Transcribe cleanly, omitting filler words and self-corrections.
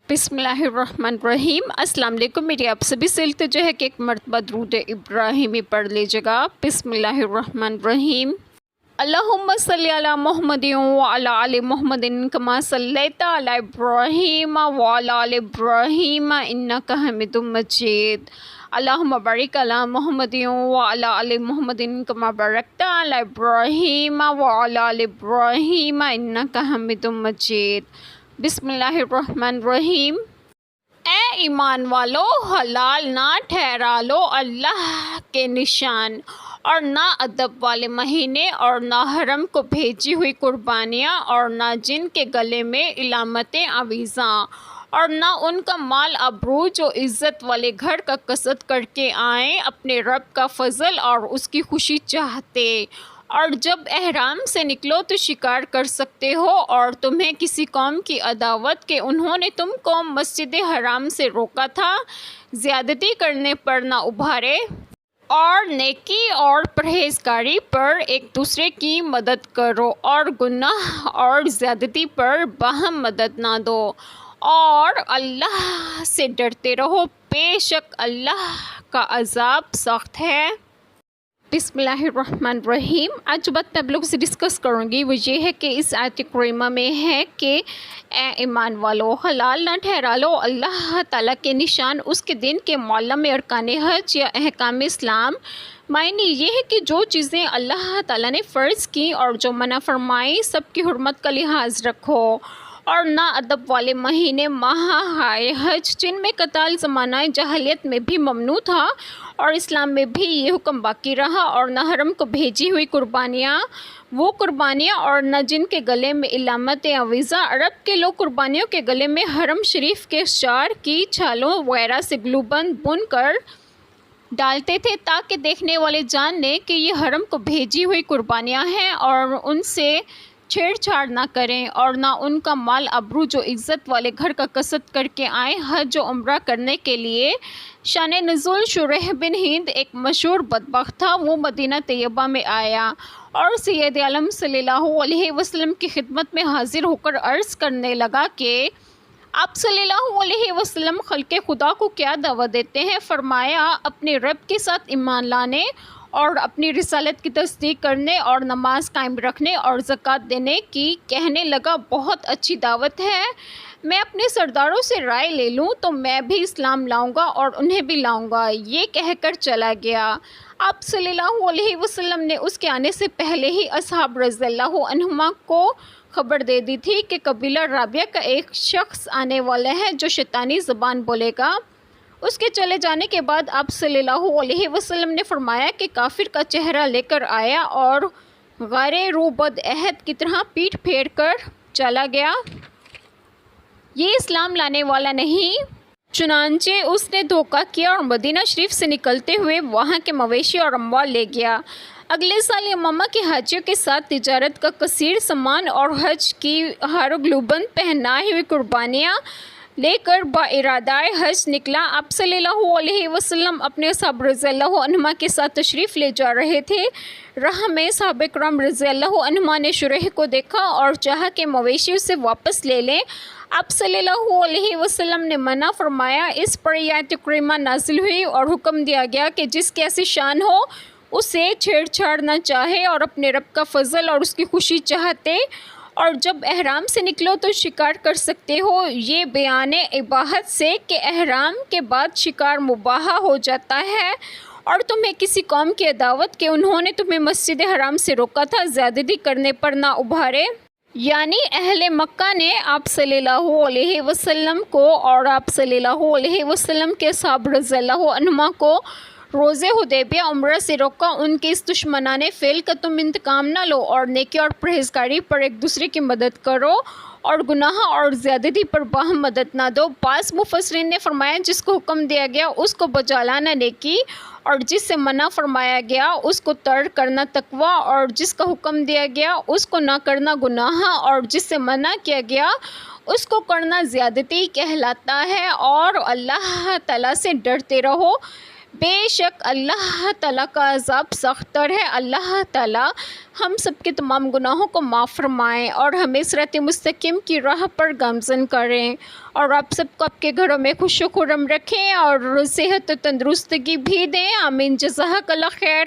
بسم اللہ الرحمن الرحیم۔ السلام علیکم، میری آپ سبھی سے التجا ہے کہ ایک مرتبہ درود ابراہیمی پڑھ لیجیے گا۔ بسم اللہ الرحمن الرحیم۔ اللہم صلی علی محمد وعلی آل محمد کما صلیت علی ابراہیم وعلی آل ابراہیم انک حمید مجید۔ اللہم بارک علی محمد وعلی آل محمد کما بارکت علی ابراہیم وعلی آل ابراہیم انک حمید مجید۔ بسم اللہ الرحمن الرحیم۔ اے ایمان والو، حلال نہ ٹھہرا لو اللہ کے نشان، اور نہ ادب والے مہینے، اور نہ حرم کو بھیجی ہوئی قربانیاں، اور نہ جن کے گلے میں علامتیں آویزاں، اور نہ ان کا مال ابرو جو عزت والے گھر کا قصد کر کے آئیں اپنے رب کا فضل اور اس کی خوشی چاہتے۔ اور جب احرام سے نکلو تو شکار کر سکتے ہو، اور تمہیں کسی قوم کی عداوت کہ انہوں نے تم کو مسجد حرام سے روکا تھا، زیادتی کرنے پر نہ ابھارے، اور نیکی اور پرہیزگاری پر ایک دوسرے کی مدد کرو، اور گناہ اور زیادتی پر باہم مدد نہ دو، اور اللہ سے ڈرتے رہو، بے شک اللہ کا عذاب سخت ہے۔ بسم اللہ الرحمن الرحیم۔ آج جو بات میں آپ لوگوں سے ڈسکس کروں گی وہ یہ ہے کہ اس آیت کریمہ میں ہے کہ اے ایمان والو، حلال نہ ٹھہرا لو اللہ تعالیٰ کے نشان اس کے دن کے معلم ارکان حج یا احکام اسلام۔ معنی یہ ہے کہ جو چیزیں اللہ تعالیٰ نے فرض کی اور جو منع فرمائی، سب کی حرمت کا لحاظ رکھو، اور نہ ادب والے مہینے ماہ حج جن میں قتال زمانہ جاہلیت میں بھی ممنوع تھا اور اسلام میں بھی یہ حکم باقی رہا، اور نہ حرم کو بھیجی ہوئی قربانیاں، وہ قربانیاں، اور نہ جن کے گلے میں علامت آویزاں۔ عرب کے لوگ قربانیوں کے گلے میں حرم شریف کے شعر کی چھالوں وغیرہ سے گلوبند بن کر ڈالتے تھے تاکہ دیکھنے والے جان لیں کہ یہ حرم کو بھیجی ہوئی قربانیاں ہیں، اور ان سے چھیڑ چھاڑ نہ کریں، اور نہ ان کا مال ابرو جو عزت والے گھر کا قصد کر کے آئیں حج و عمرہ کرنے کے لیے۔ شان نزول شریح بن ہند ایک مشہور بدبخت تھا۔ وہ مدینہ طیبہ میں آیا اور سید عالم صلی اللہ علیہ وسلم کی خدمت میں حاضر ہو کر عرض کرنے لگا کہ آپ صلی اللہ علیہ وسلم خلق خدا کو کیا دعوت دیتے ہیں؟ فرمایا اپنے رب کے ساتھ ایمان لانے، اور اپنی رسالت کی تصدیق کرنے، اور نماز قائم رکھنے، اور زکوٰۃ دینے کی۔ کہنے لگا بہت اچھی دعوت ہے، میں اپنے سرداروں سے رائے لے لوں تو میں بھی اسلام لاؤں گا اور انہیں بھی لاؤں گا۔ یہ کہہ کر چلا گیا۔ آپ صلی اللہ علیہ وسلم نے اس کے آنے سے پہلے ہی اصحاب رضی اللہ عنہما کو خبر دے دی تھی کہ قبیلہ رابعہ کا ایک شخص آنے والا ہے جو شیطانی زبان بولے گا۔ اس کے چلے جانے کے بعد آپ صلی اللہ علیہ وسلم نے فرمایا کہ کافر کا چہرہ لے کر آیا اور غار روبد عہد کی طرح پیٹھ پھیر کر چلا گیا، یہ اسلام لانے والا نہیں۔ چنانچہ اس نے دھوکہ کیا اور مدینہ شریف سے نکلتے ہوئے وہاں کے مویشی اور اموال لے گیا۔ اگلے سال یمامہ کے حاجیوں کے ساتھ تجارت کا کثیر سامان اور حج کی ہار گلوبند پہنائے ہوئی قربانیاں لے کر با ارادہ حج نکلا۔ آپ صلی اللہ علیہ وسلم اپنے اصحاب رضی اللہ عنہما کے ساتھ تشریف لے جا رہے تھے۔ راہ میں صحابہ کرام رضی اللہ عنہما نے شریح کو دیکھا اور چاہا کہ مویشی اسے واپس لے لیں۔ آپ صلی اللہ علیہ وسلم نے منع فرمایا۔ اس پر یہ آیت کریمہ نازل ہوئی اور حکم دیا گیا کہ جس کی ایسی شان ہو اسے چھیڑ چھاڑ نہ چاہے اور اپنے رب کا فضل اور اس کی خوشی چاہتے، اور جب احرام سے نکلو تو شکار کر سکتے ہو۔ یہ بیان اباحت سے کہ احرام کے بعد شکار مباح ہو جاتا ہے، اور تمہیں کسی قوم کی عداوت کہ انہوں نے تمہیں مسجد حرام سے روکا تھا، زیادتی کرنے پر نہ ابھارے۔ یعنی اہل مکہ نے آپ صلی اللہ علیہ وسلم کو اور آپ صلی اللہ علیہ وسلم کے صحابہ رضی اللہ عنہما کو روزے حدیبیہ عمرہ سے روکا۔ ان کے اس دشمنانہ فعل کا تم انتقام نہ لو، اور نیکی اور پرہیزگاری پر ایک دوسرے کی مدد کرو، اور گناہ اور زیادتی پر باہم مدد نہ دو۔ بعض مفسرین نے فرمایا جس کو حکم دیا گیا اس کو بجا لانا نیکی، اور جس سے منع فرمایا گیا اس کو ترک کرنا تقوی، اور جس کا حکم دیا گیا اس کو نہ کرنا گناہ، اور جس سے منع کیا گیا اس کو کرنا زیادتی کہلاتا ہے۔ اور اللہ تعالیٰ سے ڈرتے رہو، بے شک اللہ تعالیٰ کا عذاب سخت تر ہے۔ اللہ تعالیٰ ہم سب کے تمام گناہوں کو معاف فرمائیں اور ہمیں صراط مستقیم کی راہ پر گامزن کریں، اور آپ سب کو آپ کے گھروں میں خوش و خرم رکھیں اور صحت و تندرستگی بھی دیں۔ آمین۔ جزاک اللہ خیر۔